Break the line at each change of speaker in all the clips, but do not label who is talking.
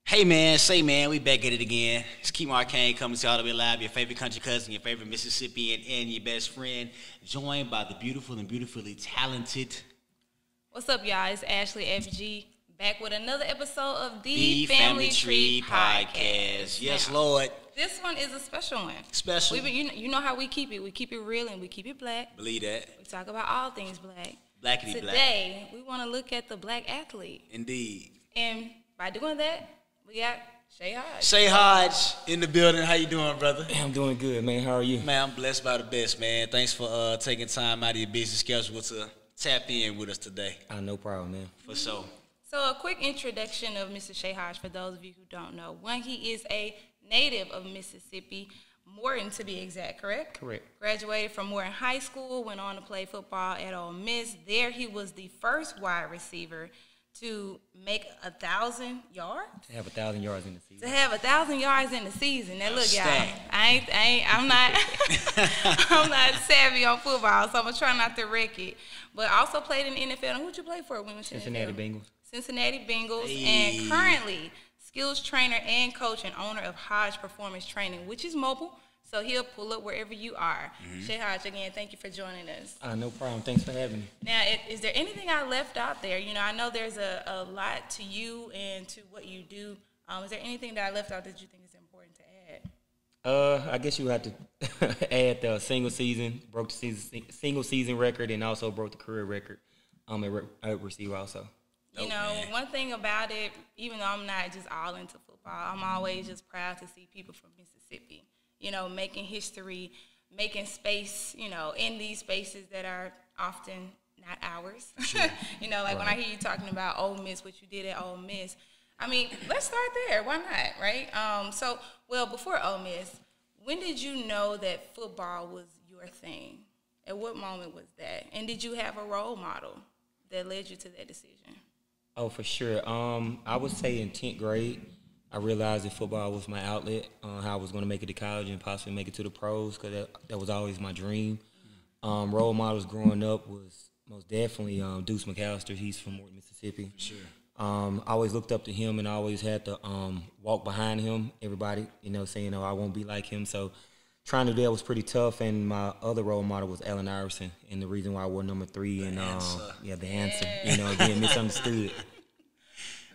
Hey man, say man, we back at it again. It's Keem Arcane coming to all the way live, your favorite country cousin, your favorite Mississippian, and your best friend, joined by the beautiful and beautifully talented.
What's up, y'all? It's Ashley FG back with another episode of the Family Tree Podcast.
Yes,
now,
Lord.
This one is a special one.
Special.
You know how we keep it. We keep it real and we keep it black.
Believe that.
We talk about all things black.
Blackity black.
Today, we want to look at the black athlete.
Indeed.
And by doing that, we got Shay Hodge.
Shay Hodge in the building. How you doing, brother?
I'm doing good, man. How are you?
Man, I'm blessed by the best, man. Thanks for taking time out of your busy schedule to tap in with us today.
No problem, man.
For sure.
So a quick introduction of Mr. Shay Hodge for those of you who don't know. One, he is a native of Mississippi, Morton to be exact, correct?
Correct.
Graduated from Morton High School, went on to play football at Ole Miss. There he was the first wide receiver to make 1,000 yards.
To have 1,000 yards in the season.
To have 1,000 yards in the season. Now look, y'all,
Stat.
I'm not I'm not savvy on football, so I'm gonna try not to wreck it. But I also played in the NFL. And who'd you play for when you went to the
Cincinnati
NFL?
Bengals.
Cincinnati Bengals,
Hey.
and currently skills trainer and coach and owner of Hodge Performance Training, which is mobile, so he'll pull up wherever you are. Shay Hodge, again, thank you for joining us.
No problem. Thanks for having me.
Now, is there anything I left out there? You know, I know there's a lot to you and to what you do. Is there anything that I left out that you think is important to add?
I guess you had to add the single season record, and also broke the career record at receiver also.
You know, one thing about it, even though I'm not just all into football, I'm always just proud to see people from Mississippi, you know, making history, making space, you know, in these spaces that are often not ours.
Sure.
You know, like when I hear you talking about Ole Miss, what you did at Ole Miss, I mean, let's start there. Why not, right? Before Ole Miss, when did you know that football was your thing? At what moment was that? And did you have a role model that led you to that decision?
Oh, for sure. I would say in 10th grade, I realized that football was my outlet, how I was going to make it to college and possibly make it to the pros, because that was always my dream. Role models growing up was most definitely Deuce McAllister. He's from Morton, Mississippi.
For sure.
I always looked up to him and I always had to walk behind him, everybody, you know, saying, I won't be like him. So trying to do that was pretty tough. And my other role model was Allen Iverson. And the reason why I wore number 3.
The
and
answer.
the answer, you know, being misunderstood.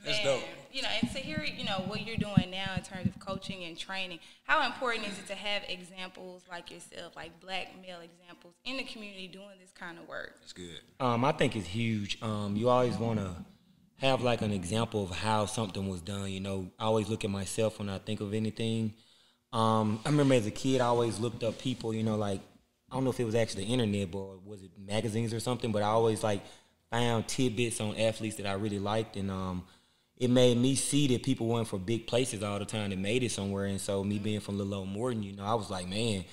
That's
Man,
dope.
You know, and to hear, you know, what you're doing now in terms of coaching and training, how important is it to have examples like yourself, like black male examples in the community doing this kind of work?
That's good.
I think it's huge. You always want to have like an example of how something was done. You know, I always look at myself when I think of anything. I remember as a kid, I always looked up people, you know, like, I don't know if it was actually the internet, but was it magazines or something, but I always like found tidbits on athletes that I really liked, and it made me see that people weren't from big places all the time that made it somewhere. And so me being from little old Morton, you know, I was like, man,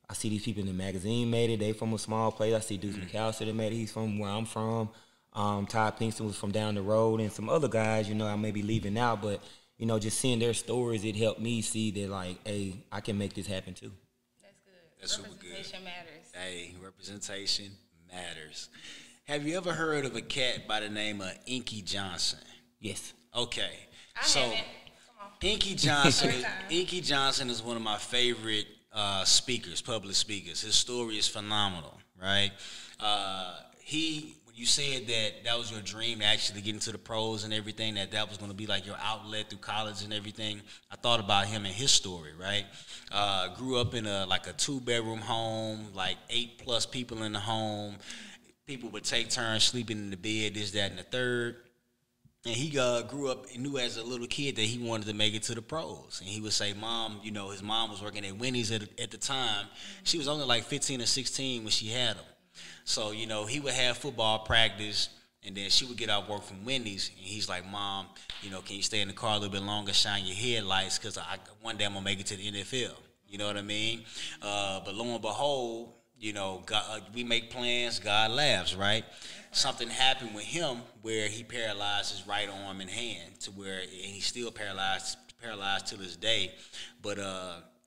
I see these people in the magazine made it. They from a small place. I see Deuce McAllister that made it. He's from where I'm from. Todd Pinkston was from down the road, and some other guys, you know, I may be leaving out, but, you know, just seeing their stories, it helped me see that, like, hey, I can make this happen too.
That's good.
That's super good.
Representation matters.
Hey, representation matters. Have you ever heard of a cat by the name of Inky Johnson?
Yes.
Okay.
I
So
haven't. Come on.
Inky Johnson,
Third time.
Inky Johnson is one of my favorite speakers, public speakers. His story is phenomenal, right? When you said that was your dream to actually get into the pros and everything, that was going to be like your outlet through college and everything, I thought about him and his story, right? Grew up in a 2-bedroom home, like 8+ people in the home. People would take turns sleeping in the bed, this, that, and the third. And he grew up and knew as a little kid that he wanted to make it to the pros. And he would say, Mom, you know, his mom was working at Wendy's at the time. She was only like 15 or 16 when she had him. So, you know, he would have football practice, and then she would get out work from Wendy's. And he's like, Mom, you know, can you stay in the car a little bit longer, shine your headlights, because one day I'm going to make it to the NFL. You know what I mean? But lo and behold, you know, God, we make plans, God laughs, right? Something happened with him where he paralyzed his right arm and hand to where, and he's still paralyzed to this day. But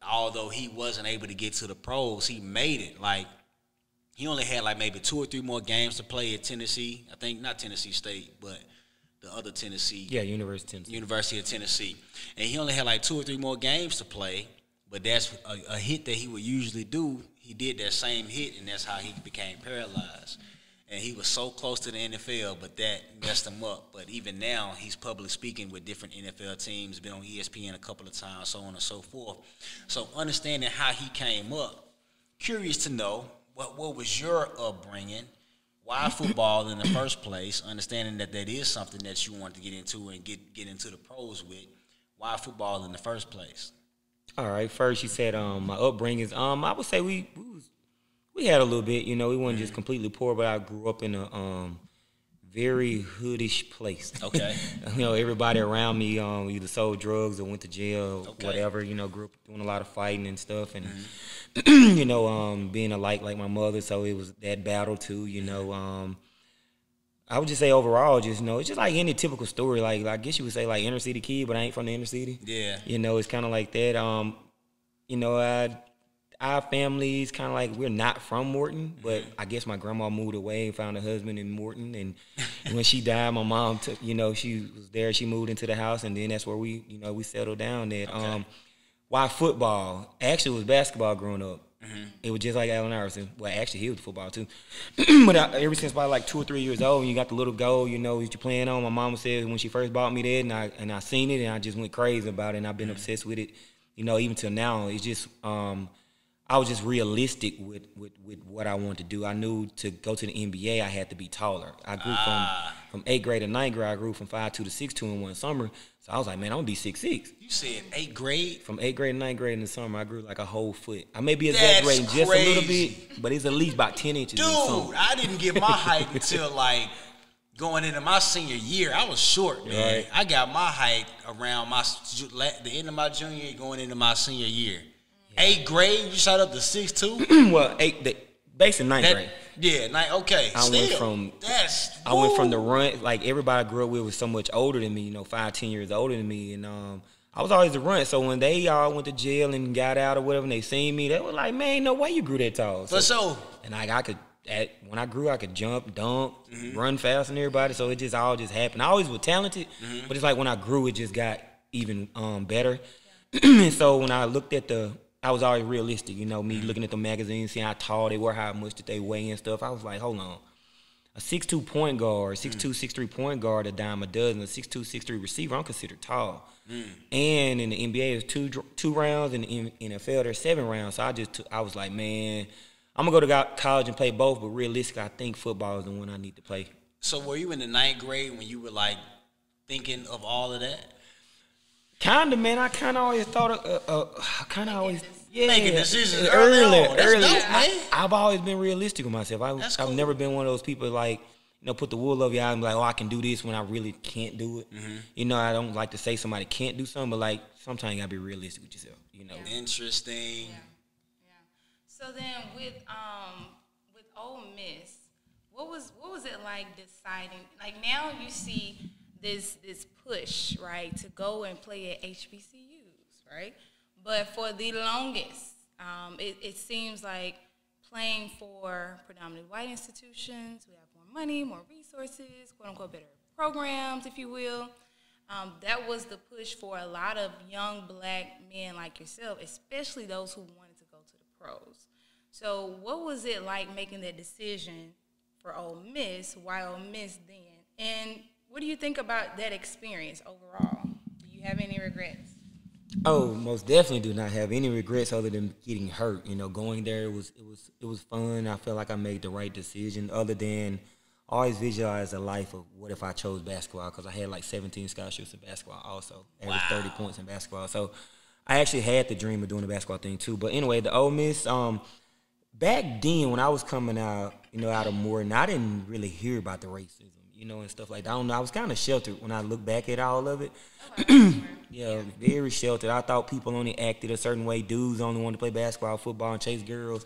although he wasn't able to get to the pros, he made it. Like, he only had like maybe 2 or 3 more games to play at Tennessee. I think not Tennessee State, but the other Tennessee.
Yeah, University
of Tennessee. And he only had like 2 or 3 more games to play, but that's a hit that he would usually do. He did that same hit, and that's how he became paralyzed. And he was so close to the NFL, but that messed him up. But even now, he's public speaking with different NFL teams, been on ESPN a couple of times, so on and so forth. So understanding how he came up, curious to know what was your upbringing, why football in the first place, understanding that is something that you want to get into and get into the pros with. Why football in the first place?
All right. First, you said my upbringing. I would say we had a little bit. You know, we weren't just completely poor, but I grew up in a very hoodish place.
Okay.
You know, everybody around me either sold drugs or went to jail,
Okay.
whatever. You know, grew up doing a lot of fighting and stuff, and you know, being like my mother, so it was that battle too. You know, I would just say overall, just, you know, it's just like any typical story. Like I guess you would say like inner city kid, but I ain't from the inner city.
Yeah.
You know, it's kind of like that. You know, our family is kind of like, we're not from Morton, but I guess my grandma moved away and found a husband in Morton. And when she died, my mom took, you know, she was there. She moved into the house, and then that's where we settled down. That
Okay.
why football? Actually, it was basketball growing up. It was just like Allen Iverson. Well, actually, he was football too. But ever since probably like 2 or 3 years old, and you got the little goal, you know, that you're playing on. My mama said when she first bought me that, and I seen it, and I just went crazy about it, and I've been obsessed with it. You know, even till now, it's just I was just realistic with what I wanted to do. I knew to go to the NBA, I had to be taller. I grew from 8th grade to 9th grade. I grew from 5'2" to 6'2" in one summer. So I was like, man, I'm gonna be 6'6".
You said 8th grade?
From 8th grade to 9th grade in the summer, I grew like a whole foot. I may be exaggerating just a little bit, but it's at least about 10 inches.
Dude,
in the summer.
I didn't get my height until like going into my senior year. I was short, man.
Right.
I got my height around the end of my junior year, going into my senior year. 8th grade, you shot up to 6'2"?
Well, basically 9th grade.
Yeah, okay.
I went from the run, like everybody I grew up with was so much older than me, you know, 5-10 years older than me, and I was always a runt. So when they all went to jail and got out or whatever, and they seen me, they were like, man, ain't no way you grew that tall. And when I grew, I could jump, dunk, run faster than everybody. So it all just happened. I always was talented, but it's like when I grew, it just got even better. And so when I looked at I was always realistic, you know, me looking at the magazines, seeing how tall they were, how much did they weigh and stuff. I was like, hold on. A 6'2" point guard, 6'2", 6'3" point guard, a dime a dozen, a 6'2", 6'3" receiver, I'm considered tall. And in the NBA, there's two rounds, and in the NFL, there's 7 rounds. So I was like, man, I'm going to go to college and play both, but realistically, I think football is the one I need to play.
So were you in the 9th grade when you were, like, thinking of all of that?
Kind of, man. I kind of always thought
making decisions early on. That's dope, man.
I've always been realistic with myself. I've never been one of those people like, you know, put the wool over your eyes and be like, oh, I can do this when I really can't do it. You know, I don't like to say somebody can't do something, but like sometimes you gotta be realistic with yourself. You know.
Yeah.
Interesting.
Yeah. So then with Ole Miss, what was it like deciding? Like now you see this push, right, to go and play at HBCUs, right? But for the longest, it seems like playing for predominantly white institutions, we have more money, more resources, quote unquote better programs, if you will. That was the push for a lot of young black men like yourself, especially those who wanted to go to the pros. So what was it like making that decision for Ole Miss? Why Ole Miss then? And what do you think about that experience overall? Do you have any regrets?
Oh, most definitely do not have any regrets other than getting hurt. You know, going there it was fun. I felt like I made the right decision. Other than always visualize a life of what if I chose basketball, because I had like 17 scholarships in basketball also. Averaged 30 points in basketball. So I actually had the dream of doing the basketball thing too. But anyway, the Ole Miss, back then when I was coming out, you know, out of Morton, I didn't really hear about the racism, you know, and stuff like that. I don't know. I was kind of sheltered when I look back at all of it. Yeah, very sheltered. I thought people only acted a certain way. Dudes only wanted to play basketball, football, and chase girls.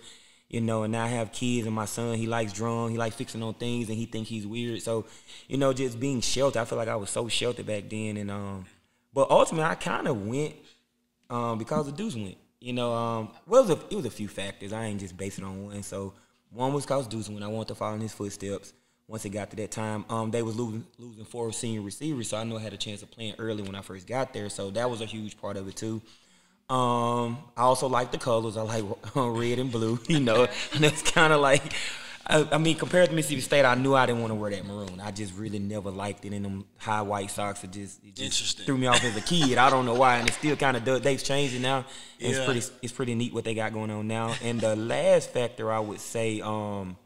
You know, and now I have kids, and my son, he likes drawing, he likes fixing on things, and he thinks he's weird. So, you know, just being sheltered, I feel like I was so sheltered back then. And but ultimately, I kind of went because the Deuce went. You know, well, it was a few factors. I ain't just base it on one. So, one was because Deuce went. I wanted to follow in his footsteps. once it got to that time. They was losing 4 senior receivers, so I knew I had a chance of playing early when I first got there. So that was a huge part of it too. I also like the colors. I like red and blue, and it's kind of like, I mean, compared to Mississippi State, I knew I didn't want to wear that maroon. I just really never liked it in them high white socks. It just threw me off as a kid. I don't know why, and it still kind of does. They've changed it now. Yeah. It's pretty neat what they got going on now. And the last factor I would say, I'm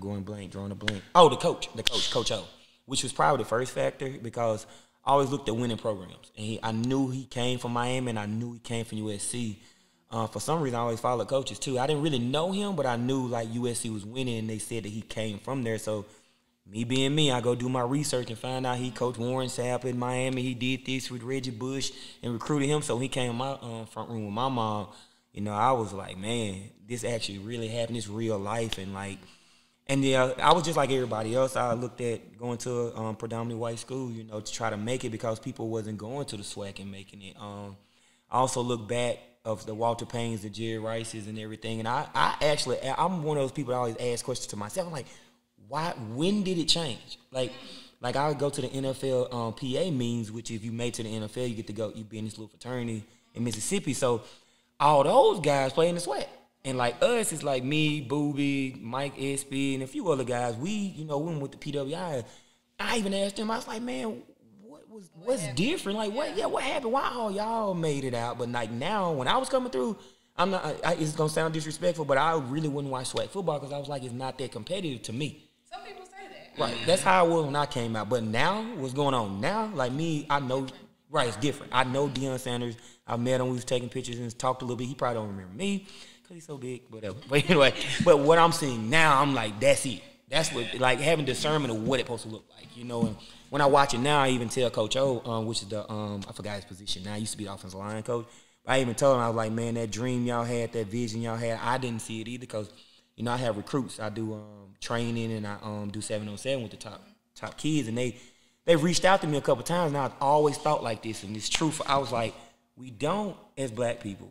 going blank, drawing a blank. Oh, the coach, Coach O, which was probably the first factor because I always looked at winning programs. And I knew he came from Miami, and I knew he came from USC. For some reason, I always followed coaches, too. I didn't really know him, but I knew, like, USC was winning, and they said that he came from there. So, me being me, I go do my research and find out he coached Warren Sapp in Miami. He did this with Reggie Bush and recruited him. So, he came in my front room with my mom. I was like, man, this actually really happened. It's real life. And, like, I was just like everybody else. I looked at going to a predominantly white school, to try to make it because people wasn't going to the SWAC and making it. I also look back of the Walter Paynes, the Jerry Rices, and everything. And I'm one of those people that always ask questions to myself. I'm like, when did it change? Like I would go to the NFL PA meetings, which if you made to the NFL, you get to go, you be in this little fraternity in Mississippi. So all those guys play in the SWAC. And like us, it's like me, Booby, Mike Espy, and a few other guys. We went with the PWI. I even asked them, I was like, man, what's different? Like, what happened? Why all y'all made it out? But like now, when I was coming through, it's going to sound disrespectful, but I really wouldn't watch SWAC football because I was like, it's not that competitive to me.
Some people say that.
Right. That's how I was when I came out. But now, what's going on now? Like me, I know, right, it's different. I know Deion Sanders. I met him. We was taking pictures and talked a little bit. He probably don't remember me because he's so big, whatever. But anyway, but what I'm seeing now, I'm like, that's it. That's what, like, having discernment of what it's supposed to look like, And when I watch it now, I even tell Coach O, which is the, I forgot his position now. I used to be the offensive line coach. But I even told him, I was like, man, that dream y'all had, that vision y'all had, I didn't see it either because, I have recruits. I do training and I do 7-on-7 with the top kids. And they reached out to me a couple times. And I always thought like this, and it's true. I was like, we don't, as black people,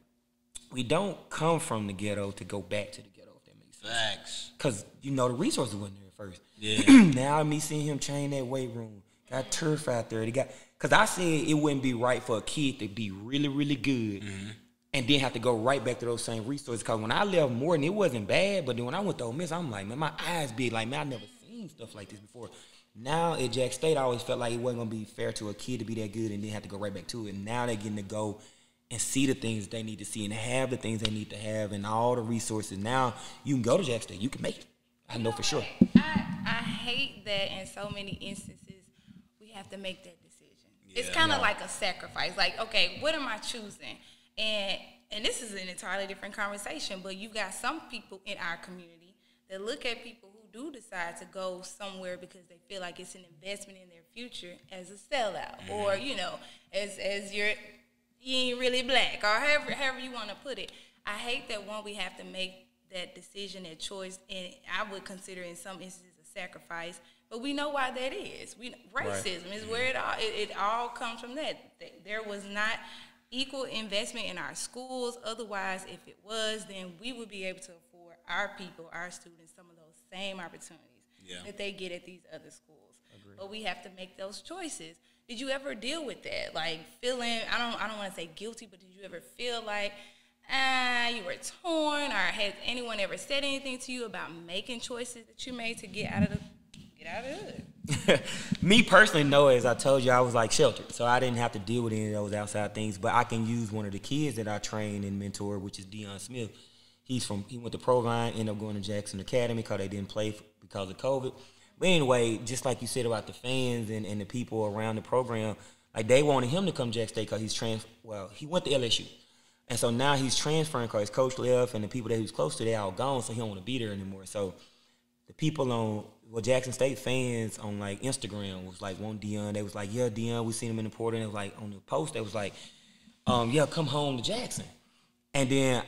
we don't come from the ghetto to go back to the ghetto, if that makes sense.
Facts.
Because, the resources wasn't there at first.
Yeah.
Now me seeing him train that weight room, got turf out there. Because I said it wouldn't be right for a kid to be really, really good and then have to go right back to those same resources. Because when I left Morton, it wasn't bad. But then when I went to Ole Miss, I'm like, man, my eyes big. Like, man, I never seen stuff like this before. Now at Jack State, I always felt like it wasn't going to be fair to a kid to be that good and then have to go right back to it. And now they're getting to go and see the things they need to see and have the things they need to have and all the resources. Now you can go to Jack State. You can make it. I know for sure.
I hate that in so many instances we have to make that decision. Yeah, it's kind of like a sacrifice. Like, okay, what am I choosing? And this is an entirely different conversation, but you got some people in our community that look at people who do decide to go somewhere because they feel like it's an investment in their future as a sellout or, as you ain't really black or however you want to put it. I hate that we have to make that decision, that choice, and I would consider in some instances a sacrifice. But we know why that is. Racism is where it all comes from. That there was not equal investment in our schools. Otherwise, if it was, then we would be able to afford our people, our students, some of those same opportunities that they get at these other schools. Agreed. But we have to make those choices. Did you ever deal with that? Like feeling, I don't want to say guilty, but did you ever feel like you were torn, or has anyone ever said anything to you about making choices that you made to get out of the hood?
Me personally, no. As I told you, I was like sheltered, so I didn't have to deal with any of those outside things. But I can use one of the kids that I train and mentor, which is Deion Smith. He went to Proline, ended up going to Jackson Academy because they didn't play because of COVID. But anyway, just like you said about the fans and the people around the program, like they wanted him to come to Jack State because he went to LSU. And so now he's transferring because his coach left and the people that he was close to, they all gone, so he don't want to be there anymore. So the people Jackson State fans on like Instagram was like, want Deion. They was like, yeah, Deion, we seen him in the portal. And it was like on the post, they was like, yeah, come home to Jackson. And then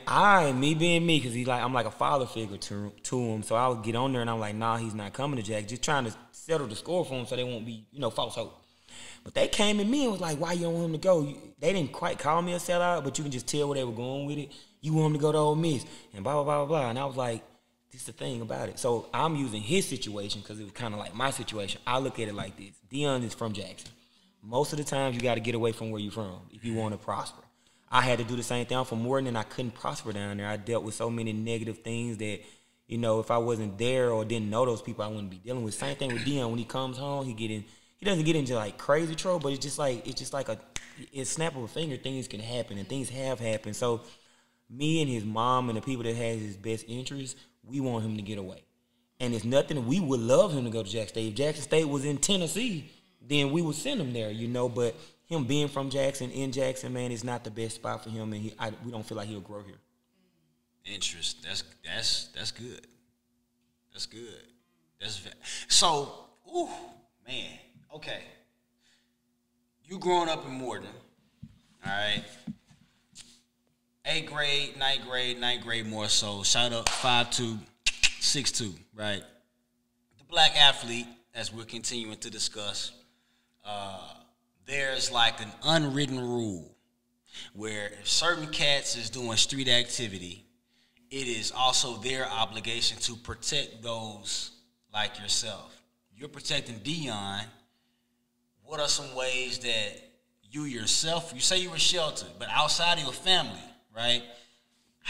me being me, because I'm like a father figure to him. So I would get on there and I'm like, nah, he's not coming to Jack. Just trying to settle the score for him so they won't be, false hope. But they came at me and was like, why you don't want him to go? They didn't quite call me a sellout, but you can just tell where they were going with it. You want him to go to Ole Miss and blah, blah, blah, blah. And I was like, this is the thing about it. So I'm using his situation because it was kind of like my situation. I look at it like this. Deion is from Jackson. Most of the times you got to get away from where you're from if you want to prosper. I had to do the same thing. I'm from Morton, and I couldn't prosper down there. I dealt with so many negative things that, you know, if I wasn't there or didn't know those people, I wouldn't be dealing with. Same thing with Deion. When he comes home, he doesn't get into like crazy trouble, but it's just like a snap of a finger, things can happen, and things have happened. So me and his mom and the people that has his best interests, we want him to get away. And it's nothing, we would love him to go to Jackson State. If Jackson State was in Tennessee, then we would send him there, you know. But him being from Jackson, in Jackson, man, is not the best spot for him, and we don't feel like he'll grow here.
Interest. That's good. That's good. So, ooh, man. Okay. You growing up in Morton, all right? 8th grade, 9th grade more so. Shout out 5'2", 6'2", right? The black athlete, as we're continuing to discuss, there's like an unwritten rule where if certain cats is doing street activity, it is also their obligation to protect those like yourself. You're protecting Deion. What are some ways that you yourself, you say you were sheltered, but outside of your family, right?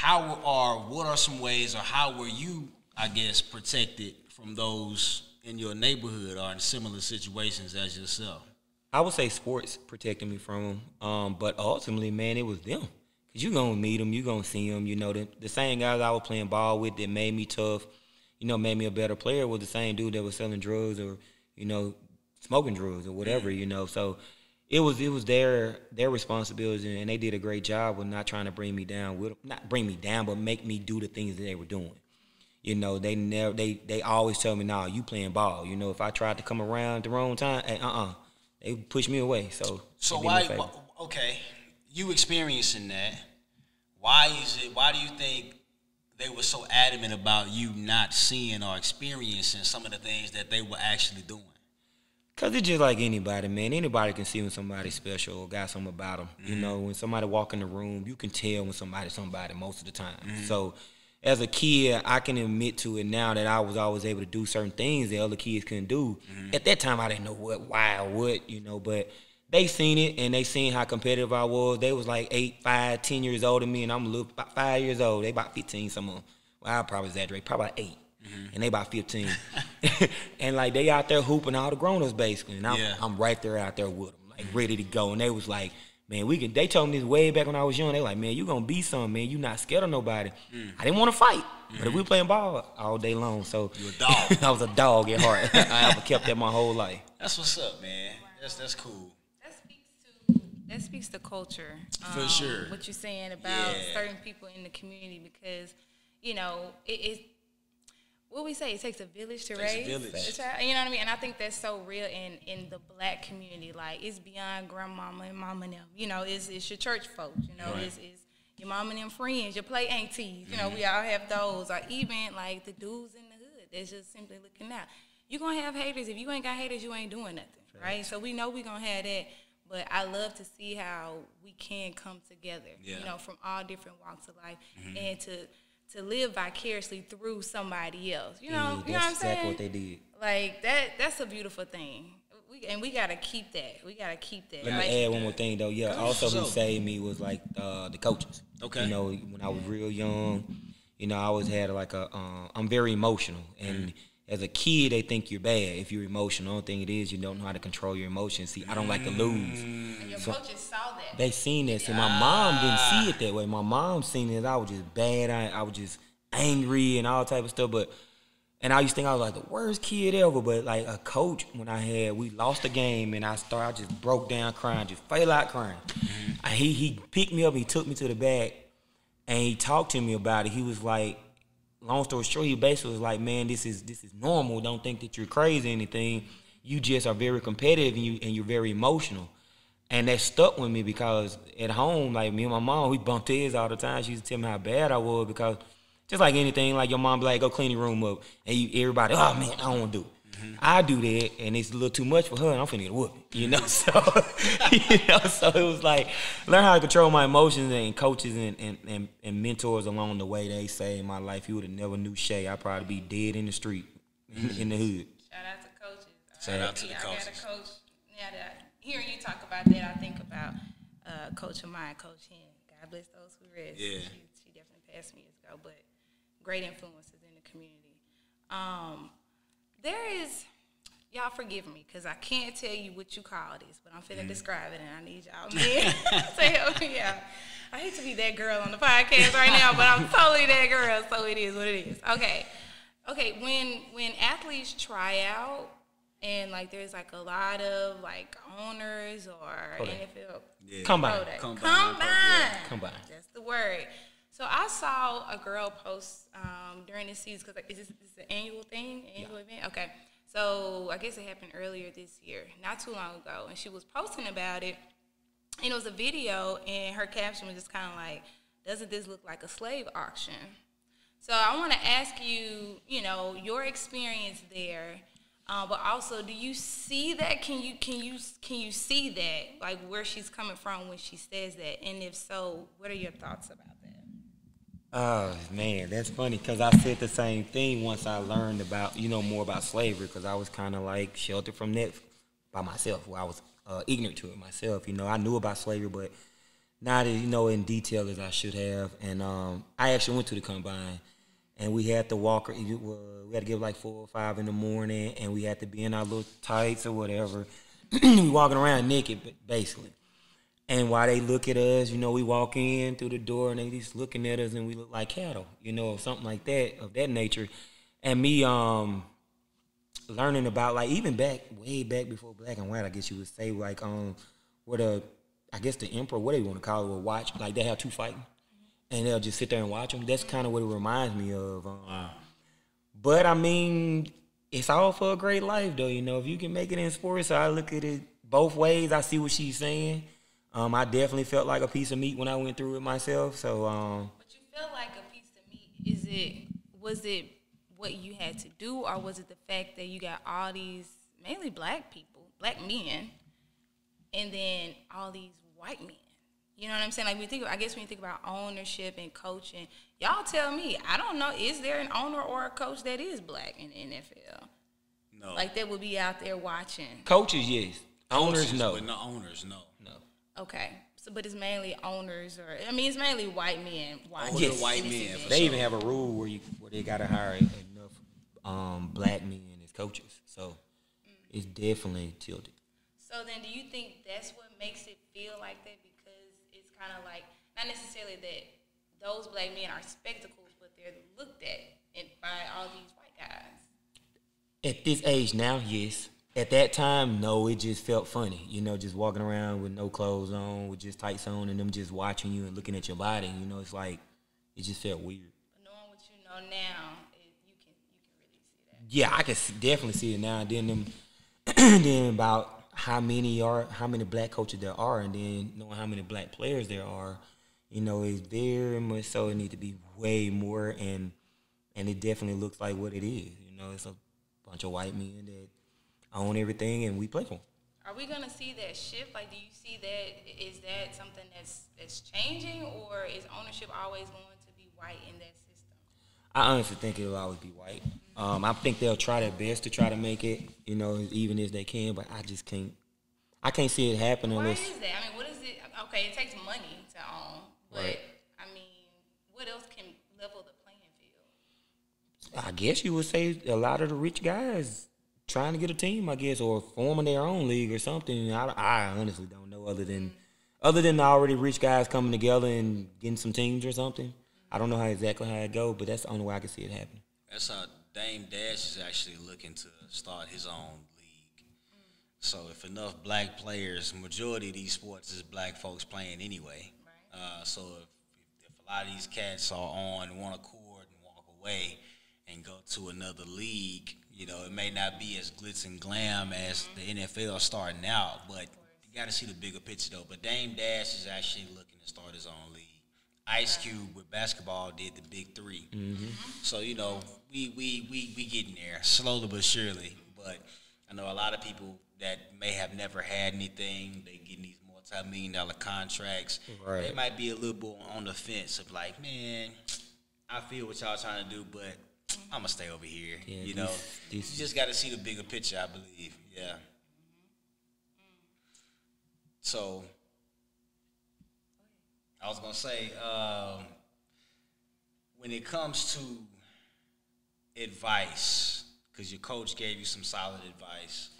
What are some ways, or how were you, I guess, protected from those in your neighborhood or in similar situations as yourself?
I would say sports protected me from them, but ultimately, man, it was them. Because you're going to meet them, you're going to see them. You know, the same guys I was playing ball with that made me tough, you know, made me a better player was the same dude that was selling drugs or, you know, smoking drugs or whatever, you know. So it was their responsibility, and they did a great job with not trying to bring me down, not bring me down, but make me do the things that they were doing. You know, they always tell me, "Nah, you playing ball." You know, if I tried to come around the wrong time, they push me away. So
why? Okay, you experiencing that? Why do you think they were so adamant about you not seeing or experiencing some of the things that they were actually doing?
Because it's just like anybody, man. Anybody can see when somebody's special or got something about them. Mm-hmm. You know, when somebody walk in the room, you can tell when somebody's somebody most of the time. Mm-hmm. So as a kid, I can admit to it now that I was always able to do certain things that other kids couldn't do. Mm-hmm. At that time, I didn't know why or what, you know, but they seen it, and they seen how competitive I was. They was like 8, 5, 10 years older than me, and I'm about 5 years old. They about 15, some of them. Well, I'll probably exaggerate, probably about 8. Mm-hmm. And they about 15. And, like, they out there hooping all the grown-ups, basically. And I'm right there out there with them, like, ready to go. And they was like, man, they told me this way back when I was young. They like, man, you going to be something, man. You not scared of nobody. I didn't want to fight. But if we playing ball all day long, so.
You a dog.
I was a dog at heart. I ever kept that my whole life.
That's what's up, man. That's cool.
That speaks to culture.
For sure.
What you're saying about certain people in the community, because, you know, what we say, it takes a village to raise a child. You know what I mean? And I think that's so real in the black community. Like, it's beyond grandmama and mama and them. You know, it's your church folks. You know, it's your mama and them friends, your play aunties. You know, we all have those. Or even, like, the dudes in the hood that's just simply looking out. You're going to have haters. If you ain't got haters, you ain't doing nothing, right? So we know we're going to have that. But I love to see how we can come together, you know, from all different walks of life, and to live vicariously through somebody else. You know, you know what I'm saying? That's
exactly what they did.
Like, that's a beautiful thing. We got to keep that. We got to keep that.
Let me add one more thing, though. Yeah, also who saved me was, like, the coaches. Okay. You know, when I was real young, you know, I always had, like, I'm very emotional. And as a kid, they think you're bad if you're emotional. The only thing it is, you don't know how to control your emotions. See, I don't like to lose.
And your coaches saw that.
They seen that. See, my mom didn't see it that way. My mom seen it. I was just bad. I was just angry and all type of stuff. And I used to think I was like the worst kid ever. But like a coach, we lost the game, and I just broke down crying, just fell out crying. And he picked me up, he took me to the back, and he talked to me about it. He was like, long story short, he basically was like, man, this is normal. Don't think that you're crazy or anything. You just are very competitive, and you're very emotional. And that stuck with me because at home, like me and my mom, we bumped heads all the time. She used to tell me how bad I was because just like anything, like your mom be like, go clean your room up. And everybody, oh, man, I don't want to do it. I do that, and it's a little too much for her, and I'm finna get a whooping, you know. So, so it was like learn how to control my emotions. And coaches and mentors along the way, they say in my life, you would have never knew Shay. I'd probably be dead in the street, in the hood.
Shout out to coaches.
Shout out to the coaches.
I got a coach. Now that hearing you talk about that, I think about coach of mine, Coach Hen. God bless those who rest.
Yeah.
She definitely passed me years ago, but great influences in the community. There is, y'all forgive me, because I can't tell you what you call this, but I'm finna describe it, and I need y'all men to help me out. I hate to be that girl on the podcast right now, but I'm totally that girl, so it is what it is. Okay, when athletes try out, and like there's like a lot of like owners or NFL
Combine.
That's the word. So I saw a girl post during this season, because is this an annual thing, event? Okay. So I guess it happened earlier this year, not too long ago, and she was posting about it, and it was a video, and her caption was just kind of like, "Doesn't this look like a slave auction?" So I want to ask you, your experience there, but also, do you see that? Can you see that, like where she's coming from when she says that, and if so, what are your thoughts about that?
Oh, man, that's funny, because I said the same thing once I learned about, more about slavery, because I was kind of like sheltered from that by myself, where I was ignorant to it myself. I knew about slavery, but not as, in detail as I should have. And I actually went to the combine, and we had to walk, we had to get like 4 or 5 in the morning, and we had to be in our little tights or whatever. We walking around naked, basically. And while they look at us, we walk in through the door and they just looking at us and we look like cattle, or something like that, of that nature. And me learning about, like, even way back before black and white, I guess you would say, like, where the emperor, what do you want to call it, will watch, like they have two fighting. And they'll just sit there and watch them. That's kind of what it reminds me of. But, I mean, it's all for a great life, though, if you can make it in sports. So I look at it both ways. I see what she's saying. I definitely felt like a piece of meat when I went through it myself. So,
but you felt like a piece of meat. Was it what you had to do, or was it the fact that you got all these mainly black people, black men, and then all these white men? You know what I'm saying? Like when you think about ownership and coaching, y'all tell me. I don't know. Is there an owner or a coach that is black in the NFL?
No.
Like that would be out there watching.
Coaches, yes. Owners, no.
But no owners, no.
Okay, so but it's mainly owners, it's mainly white men watching.
Older white men.
They even have a rule where they gotta hire enough black men as coaches. So it's definitely tilted.
So then, do you think that's what makes it feel like that? Because it's kind of like not necessarily that those black men are spectacles, but they're looked at by all these white guys.
At this age now, yes. At that time, no, it just felt funny, just walking around with no clothes on, with just tights on, and them just watching you and looking at your body. It's like, it just felt weird.
But knowing what you know now, you can really see that.
Yeah, I can definitely see it now. And then then about how many black coaches there are, and then knowing how many black players there are, it's very much so. It needs to be way more, and it definitely looks like what it is. It's a bunch of white men that own everything, and we play for them.
Are we gonna see that shift? Like, do you see that? Is that something that's changing, or is ownership always going to be white in that system?
I honestly think it'll always be white. I think they'll try their best to try to make it, even as they can, but I just can't. I can't see it happen unless.
Why is that? What is it? Okay, it takes money to own, but
right.
What else can level the playing field?
I guess you would say a lot of the rich guys trying to get a team, I guess, or forming their own league or something. I honestly don't know other than the already rich guys coming together and getting some teams or something. I don't know exactly how it goes, but that's the only way I can see it happen.
That's how Dame Dash is actually looking to start his own league. So if enough black players, majority of these sports is black folks playing anyway.
Right.
So if a lot of these cats are on one accord and walk away and go to another league, it may not be as glitz and glam as the NFL starting out, but you got to see the bigger picture, though. But Dame Dash is actually looking to start his own league. Ice Cube with basketball did the Big Three. Mm-hmm. So, we getting there, slowly but surely. But I know a lot of people that may have never had anything, they get these multi-million-dollar contracts.
Right.
They might be a little bit on the fence of like, man, I feel what y'all trying to do, but I'm gonna stay over here.
Yeah,
you know, you just got to see the bigger picture, I believe. Yeah. So I was gonna say, when it comes to advice, because your coach gave you some solid advice.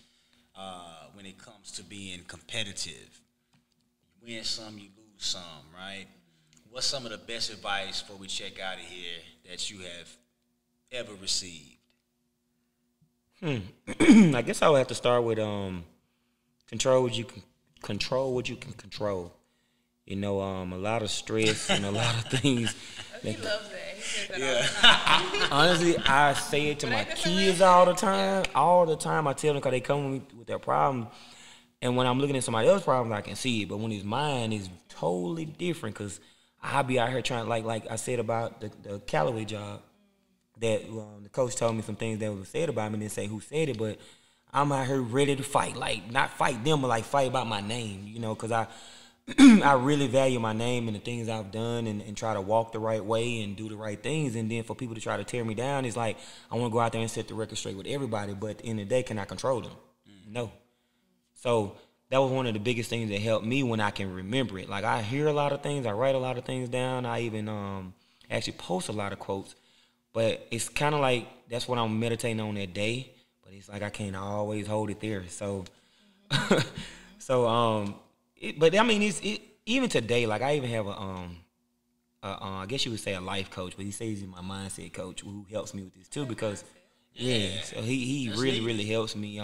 When it comes to being competitive, you win some, you lose some, right? What's some of the best advice before we check out of here that you have ever received?
I guess I would have to start with control what you can control. You know, a lot of stress and a lot of things.
He loves that. He says that all the time.
Honestly, I say it to my kids all the time. All the time, I tell them because they come with their problem, and when I'm looking at somebody else's problem, I can see it. But when it's mine, it's totally different. Cause I be out here trying, like I said about the Callaway job, that the coach told me some things that was said about me. Didn't say who said it, but I'm out here ready to fight. Like not fight them, but like fight about my name. You know, cause I really value my name and the things I've done and try to walk the right way and do the right things. And then for people to try to tear me down, it's like I want to go out there and set the record straight with everybody. But at the end of the day, can I control them? No. So that was one of the biggest things that helped me when I can remember it. Like I hear a lot of things. I write a lot of things down. I even actually post a lot of quotes. But it's kind of like that's what I'm meditating on that day. But it's like I can't always hold it there. So, but I mean, even today. Like I even have I guess you would say a life coach, but he says he's my mindset coach who helps me with this too. Because so he really helps me.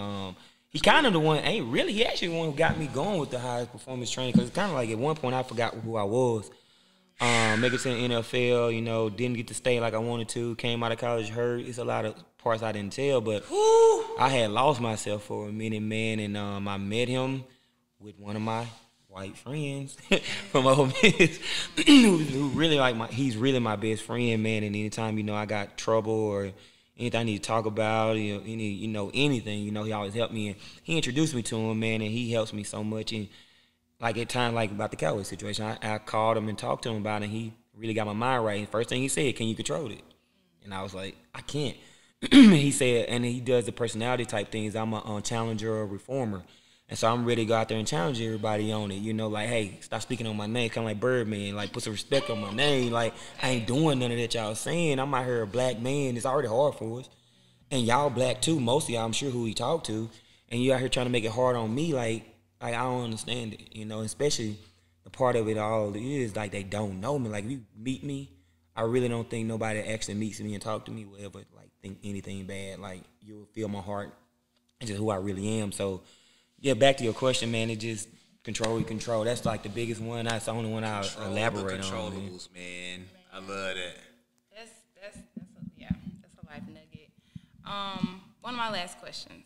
He kind of the one. He actually the one who got me going with the highest performance training. Because it's kind of like at one point I forgot who I was. Make it to the NFL. You know, didn't get to stay like I wanted to. Came out of college hurt. It's a lot of parts I didn't tell, but I had lost myself for a minute, man. And I met him with one of my white friends from Ole Miss, who really he's really my best friend, man. And anytime, you know, I got trouble or anything I need to talk about, anything, he always helped me. And he introduced me to him, man, and he helps me so much. And like at times, like about the Cowboy situation, I called him and talked to him about it, and he really got my mind right. And first thing he said, "Can you control it?" And I was like, "I can't." He said, and he does the personality type things. I'm a challenger or reformer. And so I'm ready to go out there and challenge everybody on it. You know, like, hey, stop speaking on my name. Kind of like Birdman. Like, put some respect on my name. Like, I ain't doing none of that y'all saying. I'm out here a black man. It's already hard for us. And y'all black, too. Most of y'all, I'm sure, who he talked to. And you out here trying to make it hard on me. Like I don't understand it. You know, especially the part of it all is, like, they don't know me. Like, if you meet me, I really don't think nobody that actually meets me and talk to me will ever, like, think anything bad. Like, you'll feel my heart. It's just who I really am. So, yeah, back to your question, man. It just control. That's like the biggest one. That's the only one I'll elaborate on.
Controllables, man. I love that.
That's a life nugget. One of my last questions.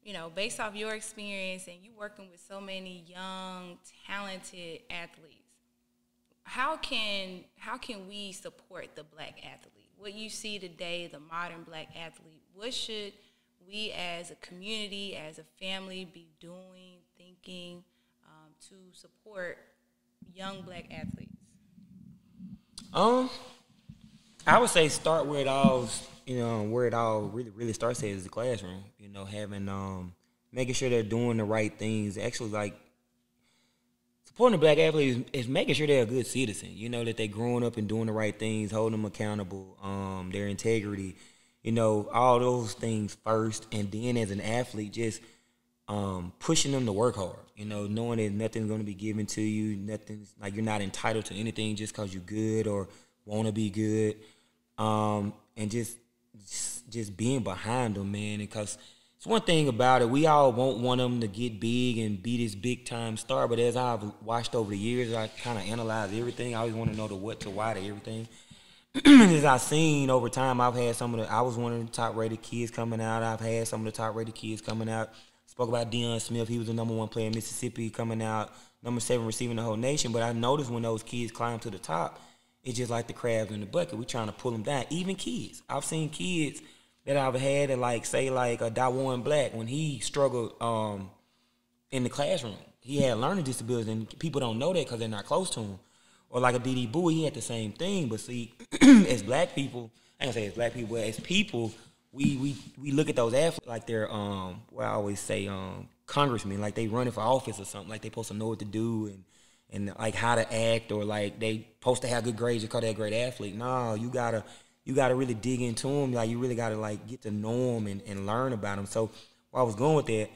You know, based off your experience and you working with so many young, talented athletes, how can we support the black athlete? What you see today, the modern black athlete, what should we as a community, as a family, be doing, thinking to support young black athletes?
I would say start where it all, really starts at is the classroom. You know, having making sure they're doing the right things. Actually, like supporting the black athlete is making sure they're a good citizen. You know, that they're growing up and doing the right things, holding them accountable, their integrity. You know, all those things first, and then as an athlete, just pushing them to work hard. You know, knowing that nothing's going to be given to you, nothing's like you're not entitled to anything just because you're good or want to be good, and just being behind them, man. Because it's one thing about it, we all want them to get big and be this big time star. But as I've watched over the years, I kind of analyze everything. I always want to know the what to why to everything. As I've seen over time, I was one of the top rated kids coming out. I've had some of the top rated kids coming out. Spoke about Deion Smith. He was the number 1 player in Mississippi coming out, number 7 receiving the whole nation. But I noticed when those kids climb to the top, it's just like the crabs in the bucket. We're trying to pull them down. Even kids. I've seen kids that I've had, and like say like a Dawan Black when he struggled in the classroom. He had learning disabilities, and people don't know that because they're not close to him. Or like a Didi Bowie, he had the same thing. But see, as black people, I ain't gonna say as black people, but as people, we look at those athletes like they're what I always say, congressmen, like they running for office or something, like they supposed to know what to do and like how to act, or like they supposed to have good grades because they're a great athlete. No, you gotta really dig into them. Like you really gotta like get to know them and learn about them. So where I was going with that,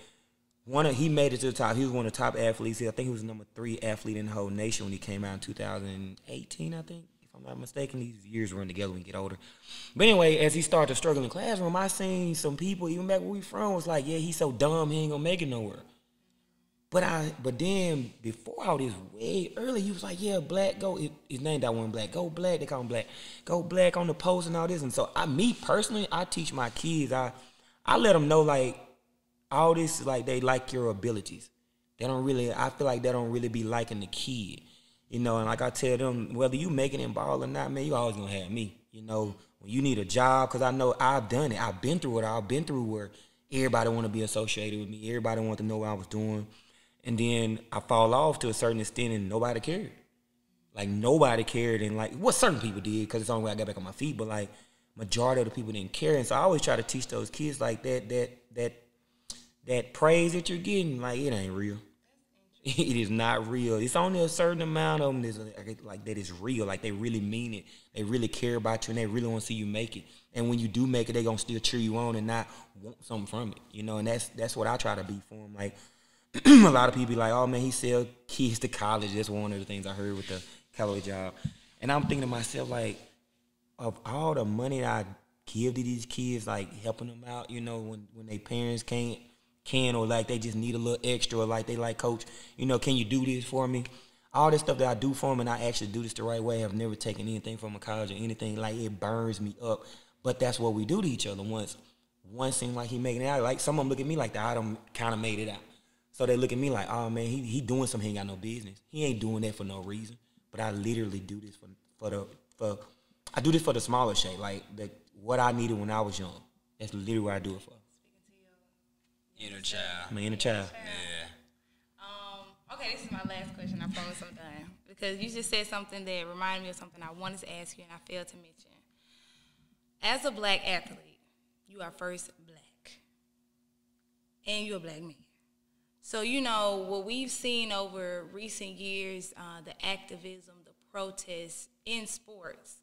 he made it to the top. He was one of the top athletes. I think he was the number 3 athlete in the whole nation when he came out in 2018, I think, if I'm not mistaken. These years run together when we get older. But anyway, as he started to struggle in the classroom, I seen some people, even back where we from, was like, yeah, he's so dumb, he ain't gonna make it nowhere. But then before all this, way early, he was like, yeah, Black, go. His name Dawan Black. Go Black. They call him Black. Go Black on the post and all this. And so me personally, I teach my kids. I let them know like, all this, like, they like your abilities. They don't really, I feel like they don't really be liking the kid. You know, and like I tell them, whether you make it in ball or not, man, you always gonna have me. You know, when you need a job, because I know I've done it. I've been through it. I've been through where everybody want to be associated with me. Everybody want to know what I was doing. And then I fall off to a certain extent and nobody cared. Like, nobody cared. And, like, what certain people did, because it's the only way I got back on my feet. But, like, majority of the people didn't care. And so I always try to teach those kids, like, that praise that you're getting, like, it ain't real. It is not real. It's only a certain amount of them that's like that is real. Like, they really mean it. They really care about you, and they really want to see you make it. And when you do make it, they gonna still cheer you on and not want something from it. You know, and that's what I try to be for them. Like, a lot of people be like, oh man, he sell kids to college. That's one of the things I heard with the Callaway job. And I'm thinking to myself, like, of all the money that I give to these kids, like helping them out, you know, when their parents can, or like they just need a little extra, or like they like, coach, you know, can you do this for me? All this stuff that I do for them, and I actually do this the right way. I've never taken anything from a college or anything. Like, it burns me up. But that's what we do to each other. One seemed like he making it out. Like, some of them look at me like that. I done kind of made it out. So they look at me like, oh man, he doing something he ain't got no business. He ain't doing that for no reason. But I literally do this I do this for the smaller shade, like what I needed when I was young. That's literally what I do it for.
Inner child.
My inner child.
Yeah.
Okay, this is my last question. I promise I'm done. Because you just said something that reminded me of something I wanted to ask you and I failed to mention. As a black athlete, you are first black. And you're a black man. So, you know, what we've seen over recent years, the activism, the protests in sports,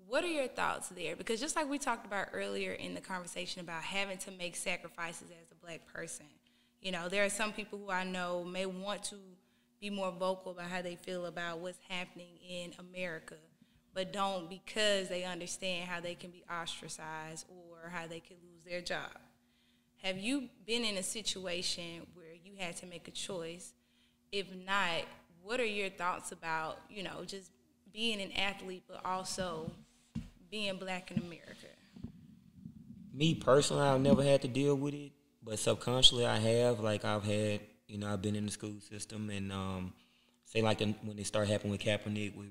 what are your thoughts there? Because just like we talked about earlier in the conversation about having to make sacrifices as a black person, you know, there are some people who I know may want to be more vocal about how they feel about what's happening in America, but don't because they understand how they can be ostracized or how they could lose their job. Have you been in a situation where you had to make a choice? If not, what are your thoughts about, you know, just being an athlete but also being black in America?
Me personally, I've never had to deal with it, but subconsciously I have. Like, I've had, you know, I've been in the school system, and say like when they start happening with Kaepernick, with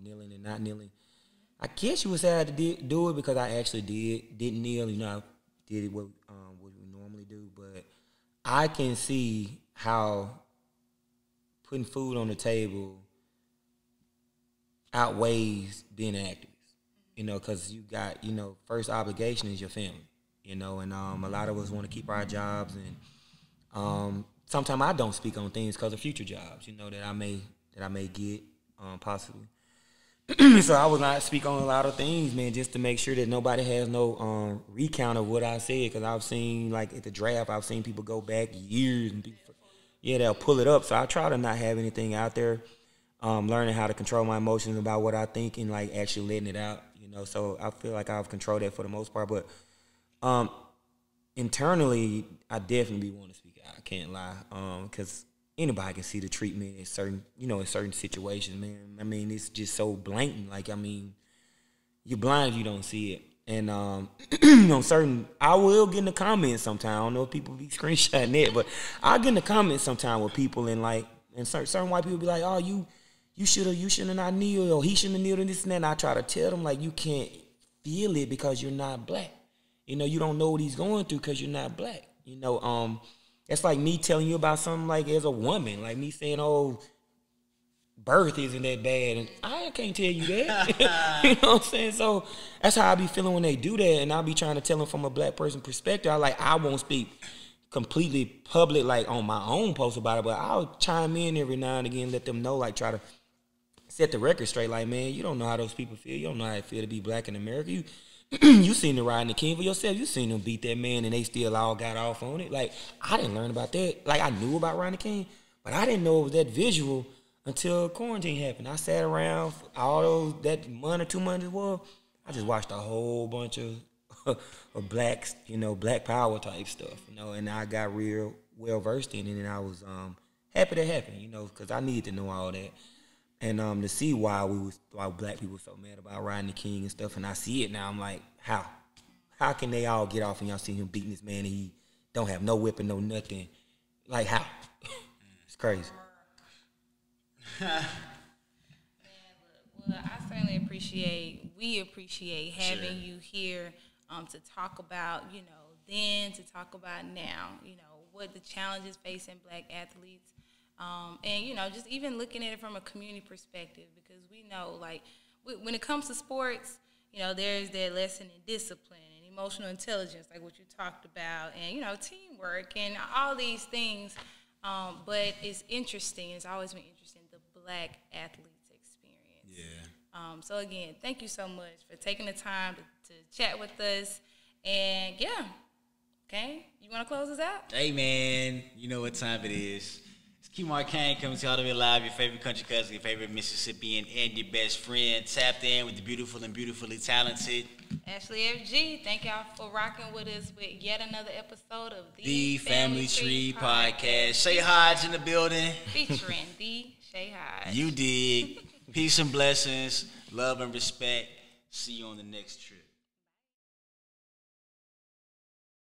kneeling and not kneeling, I guess you would say I had to do it because I actually didn't kneel. You know, I did it what we normally do, but I can see how putting food on the table outweighs being an activist. You know, because you got, you know, first obligation is your family, you know, and a lot of us want to keep our jobs, and sometimes I don't speak on things because of future jobs, you know, that I may get possibly. So I would not speak on a lot of things, man, just to make sure that nobody has no recount of what I said, because I've seen, like, at the draft, I've seen people go back years, and people, yeah, they'll pull it up. So I try to not have anything out there. Learning how to control my emotions about what I think and, like, actually letting it out, you know. So I feel like I've controlled that for the most part. But internally, I definitely want to speak out. I can't lie, because anybody can see the treatment in certain, you know, in certain situations, man. I mean, it's just so blatant. Like, I mean, you're blind if you don't see it. And, you know, I will get in the comments sometimes. I don't know if people be screenshotting it, but I'll get in the comments sometimes with people, and, like, and certain white people be like, oh, you shouldn't have not kneeled, or he shouldn't have kneeled, and this and that. And I try to tell them, like, you can't feel it because you're not black. You know, you don't know what he's going through because you're not black. You know, it's like me telling you about something like as a woman, like me saying, oh, birth isn't that bad, and I can't tell you that. You know what I'm saying? So that's how I be feeling when they do that, and I'll be trying to tell them from a black person perspective. I won't speak completely public, like on my own post about it, but I'll chime in every now and again, let them know, like try to set the record straight. Like, man, you don't know how those people feel. You don't know how it feel to be black in America. You seen the Rodney King for yourself. You seen them beat that man, and they still all got off on it. Like, I didn't learn about that. Like, I knew about Rodney King, but I didn't know it was that visual until quarantine happened. I sat around for all that month or 2 months it was. I just watched a whole bunch of blacks, you know, black power type stuff, you know, and I got real well versed in it, and I was happy that happened, you know, because I needed to know all that. And to see why black people were so mad about Rodney King and stuff, and I see it now. I'm like, how can they all get off and y'all see him beating this man and he don't have no whipping, no nothing? Like, how? It's crazy.
Man, look, well, I certainly we appreciate having you here to talk about, you know, then to talk about now, you know, what the challenges facing black athletes. And, you know, just even looking at it from a community perspective, because we know, like, when it comes to sports, you know, there's that lesson in discipline and emotional intelligence, like what you talked about, and, you know, teamwork and all these things. But it's interesting. It's always been interesting, the black athletes experience.
Yeah.
So, again, thank you so much for taking the time to chat with us. And, yeah, okay, you want to close us out?
Hey, man, you know what time it is. Kemar Kane coming to you all the way live, your favorite country cousin, your favorite Mississippian, and your best friend. Tapped in with the beautiful and beautifully talented
Ashley FG. Thank y'all for rocking with us with yet another episode of
The Family Tree Podcast. Shay Hodge in the building.
Featuring the Shay Hodge.
You dig. Peace and blessings, love and respect. See you on the next trip.